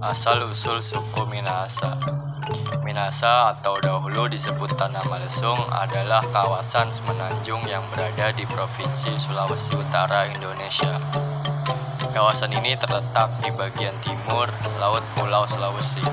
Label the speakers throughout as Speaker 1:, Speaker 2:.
Speaker 1: Asal-usul suku Minahasa. Minahasa atau dahulu disebut Tanah Malesung adalah kawasan semenanjung yang berada di Provinsi Sulawesi Utara, Indonesia. Kawasan ini terletak di bagian timur Laut Pulau Sulawesi.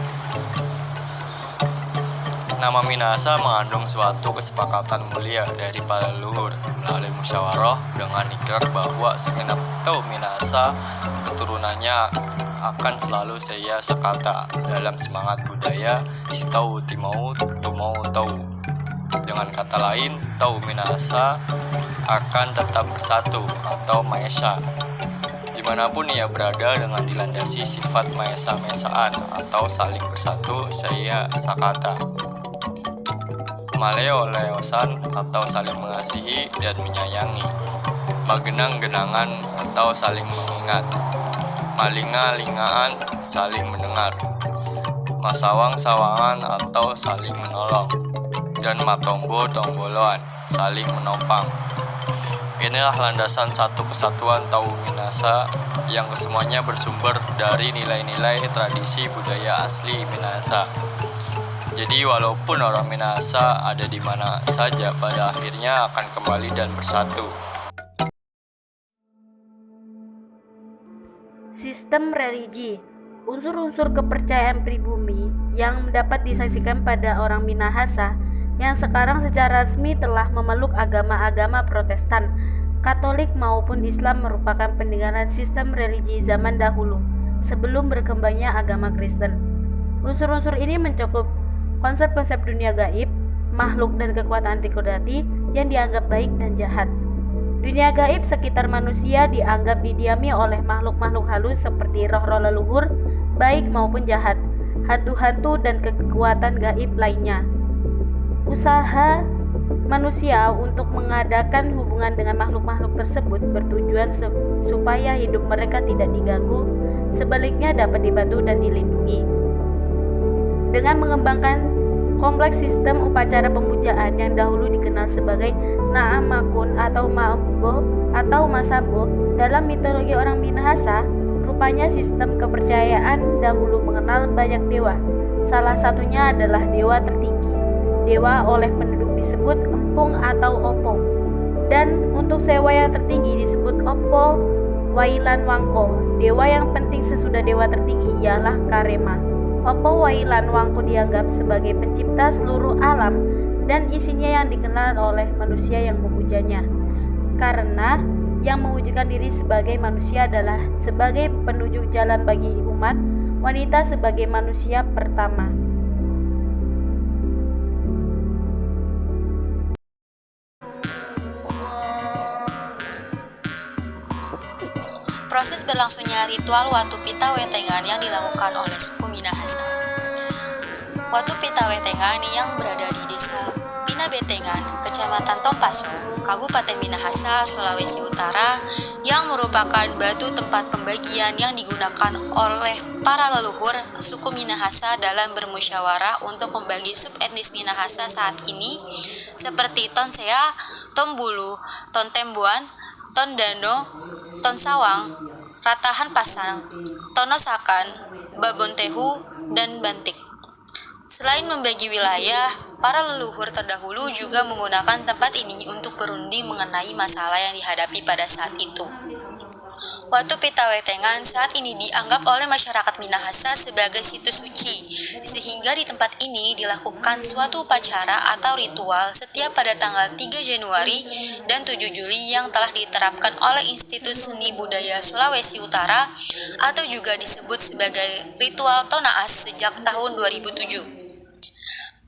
Speaker 1: Nama Minahasa mengandung suatu kesepakatan mulia dari para leluhur melalui musyawarah dengan ikrar bahwa segenap tau Minahasa keturunannya akan selalu saya sekata dalam semangat budaya si tau timau tumau tau. Dengan kata lain, tau Minahasa akan tetap bersatu atau maesa dimanapun ia berada dengan dilandasi sifat maesa-mesaan atau saling bersatu saya sakata. Maleo-leosan atau saling mengasihi dan menyayangi. Magenang-genangan atau saling mengingat. Malinga-lingaan saling mendengar. Masawang-sawangan atau saling menolong. Dan matombo-tomboloan saling menopang. Inilah landasan satu kesatuan Tau Minahasa yang kesemuanya bersumber dari nilai-nilai tradisi budaya asli Minahasa. Jadi walaupun orang Minahasa ada di mana saja, pada akhirnya akan kembali dan bersatu.
Speaker 2: Sistem religi, unsur-unsur kepercayaan pribumi yang dapat disaksikan pada orang Minahasa yang sekarang secara resmi telah memeluk agama-agama Protestan, Katolik maupun Islam merupakan peninggalan sistem religi zaman dahulu sebelum berkembangnya agama Kristen. Unsur-unsur ini mencakup konsep-konsep dunia gaib, makhluk dan kekuatan anti kodati yang dianggap baik dan jahat. Dunia gaib sekitar manusia dianggap didiami oleh makhluk-makhluk halus seperti roh-roh leluhur, baik maupun jahat, hantu-hantu dan kekuatan gaib lainnya. Usaha manusia untuk mengadakan hubungan dengan makhluk-makhluk tersebut bertujuan supaya hidup mereka tidak diganggu, sebaliknya dapat dibantu dan dilindungi. Dengan mengembangkan kompleks sistem upacara pemujaan yang dahulu dikenal sebagai Na'amakun atau Ma'bo atau Masabo dalam mitologi orang Minahasa, rupanya sistem kepercayaan dahulu mengenal banyak dewa. Salah satunya adalah dewa tertinggi. Dewa oleh penduduk disebut Empung atau Opo. Dan untuk sewa yang tertinggi disebut Opo Wailan Wangko. Dewa yang penting sesudah dewa tertinggi ialah Karema. Opo Wailan Wangko dianggap sebagai pencipta seluruh alam dan isinya yang dikenal oleh manusia yang memujanya. Karena yang mewujudkan diri sebagai manusia adalah sebagai penunjuk jalan bagi umat, wanita sebagai manusia pertama.
Speaker 3: Proses berlangsungnya ritual Watu Pita Wetengan yang dilakukan oleh suku Minahasa. Watu Pita Wetengan yang berada di desa Pinabetengan, Kecamatan Tompaso, Kabupaten Minahasa, Sulawesi Utara, yang merupakan batu tempat pembagian yang digunakan oleh para leluhur suku Minahasa dalam bermusyawarah untuk membagi subetnis Minahasa saat ini seperti Tonsea, Tombulu, Tontembuan, Tondano, Tonsawang, Ratahan Pasang, Tonosakan, Babontehu, dan Bantik. Selain membagi wilayah, para leluhur terdahulu juga menggunakan tempat ini untuk berunding mengenai masalah yang dihadapi pada saat itu. Watu Pita Wetengan saat ini dianggap oleh masyarakat Minahasa sebagai situs suci, sehingga di tempat ini dilakukan suatu upacara atau ritual setiap pada tanggal 3 Januari dan 7 Juli yang telah diterapkan oleh Institut Seni Budaya Sulawesi Utara atau juga disebut sebagai ritual Tonaas sejak tahun 2007.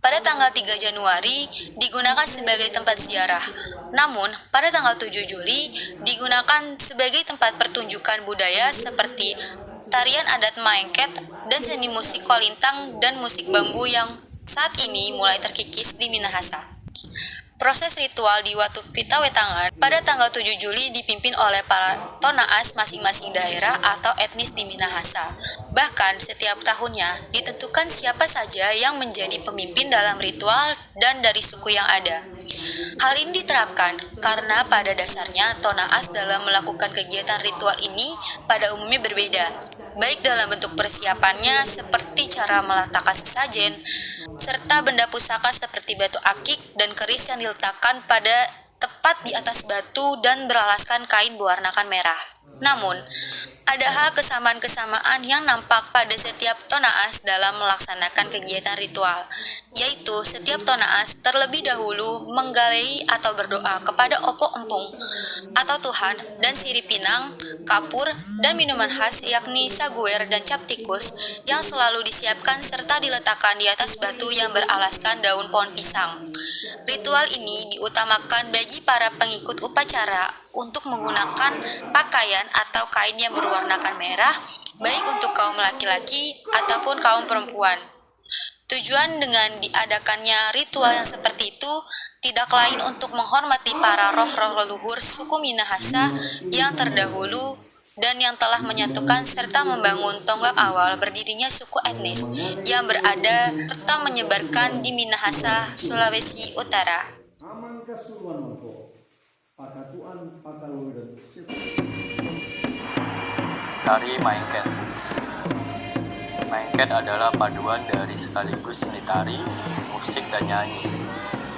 Speaker 3: Pada tanggal 3 Januari digunakan sebagai tempat ziarah, namun pada tanggal 7 Juli digunakan sebagai tempat pertunjukan budaya seperti tarian adat Maengket dan seni musik kolintang dan musik bambu yang saat ini mulai terkikis di Minahasa. Proses ritual di Watu Pita Wetangan pada tanggal 7 Juli dipimpin oleh para tonaas masing-masing daerah atau etnis di Minahasa. Bahkan setiap tahunnya ditentukan siapa saja yang menjadi pemimpin dalam ritual dan dari suku yang ada. Hal ini diterapkan karena pada dasarnya tonaas dalam melakukan kegiatan ritual ini pada umumnya berbeda, baik dalam bentuk persiapannya seperti cara meletakkan sesajen, serta benda pusaka seperti batu akik dan keris yang diletakkan pada tepat di atas batu dan beralaskan kain berwarnakan merah. Namun, ada hal kesamaan-kesamaan yang nampak pada setiap tonaas dalam melaksanakan kegiatan ritual, yaitu setiap tonaas terlebih dahulu menggalei atau berdoa kepada Opo Empung atau Tuhan dan sirip pinang, kapur, dan minuman khas yakni saguer dan cap tikus yang selalu disiapkan serta diletakkan di atas batu yang beralaskan daun pohon pisang. Ritual ini diutamakan bagi para pengikut upacara untuk menggunakan pakaian atau kain yang berwarnakan merah, baik untuk kaum laki-laki ataupun kaum perempuan. Tujuan dengan diadakannya ritual yang seperti itu tidak lain untuk menghormati para roh-roh leluhur suku Minahasa yang terdahulu dan yang telah menyatukan serta membangun tonggak awal berdirinya suku etnis yang berada serta menyebarkan di Minahasa, Sulawesi Utara.
Speaker 1: Tari Maengket. Maengket adalah paduan dari sekaligus seni tari, musik dan nyanyi,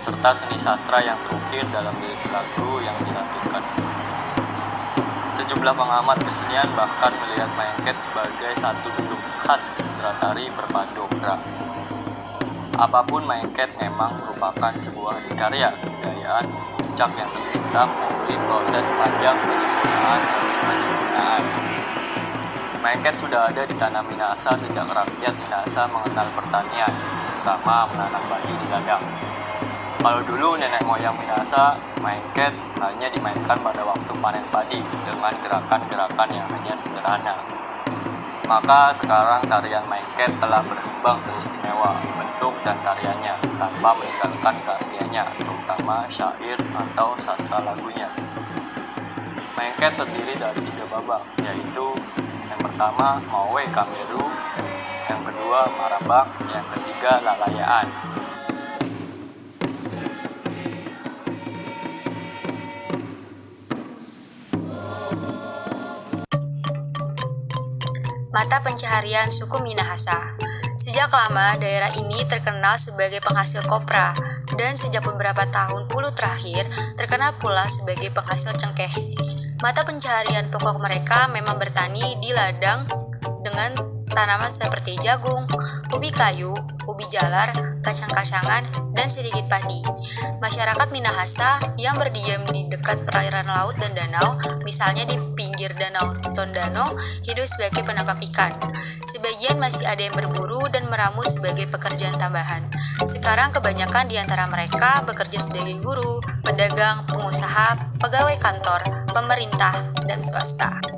Speaker 1: serta seni sastra yang terukir dalam lirik lagu yang dilantunkan. Sejumlah pengamat kesenian bahkan melihat Maengket sebagai satu bentuk khas sastra tari berpadu gerak. Apapun Maengket memang merupakan sebuah karya kebudayaan puncak yang tercipta melalui proses panjang penyempurnaan dan penyempurnaan. Maengket sudah ada di tanah Minahasa sejak rakyat Minahasa mengenal pertanian, terutama menanam padi di ladang. Kalau dulu nenek moyang Minahasa, Maengket hanya dimainkan pada waktu panen padi dengan gerakan-gerakan yang hanya sederhana. Maka sekarang tarian Maengket telah berkembang teristimewa bentuk dan tariannya tanpa meninggalkan keasliannya, terutama syair atau sastra lagunya. Maengket terdiri dari 3 babak, yaitu yang pertama Mawe Kameru, yang kedua Marabak, yang ketiga Lalayaan.
Speaker 3: Mata pencaharian suku Minahasa. Sejak lama daerah ini terkenal sebagai penghasil kopra dan sejak beberapa tahun puluh terakhir terkenal pula sebagai penghasil cengkeh. Mata pencaharian pokok mereka memang bertani di ladang dengan tanaman seperti jagung, ubi kayu, ubi jalar, kacang-kacangan, dan sedikit padi. Masyarakat Minahasa yang berdiam di dekat perairan laut dan danau, misalnya di pinggir danau Tondano, hidup sebagai penangkap ikan. Sebagian masih ada yang berburu dan meramu sebagai pekerjaan tambahan. Sekarang kebanyakan di antara mereka bekerja sebagai guru, pedagang, pengusaha, pegawai kantor, pemerintah, dan swasta.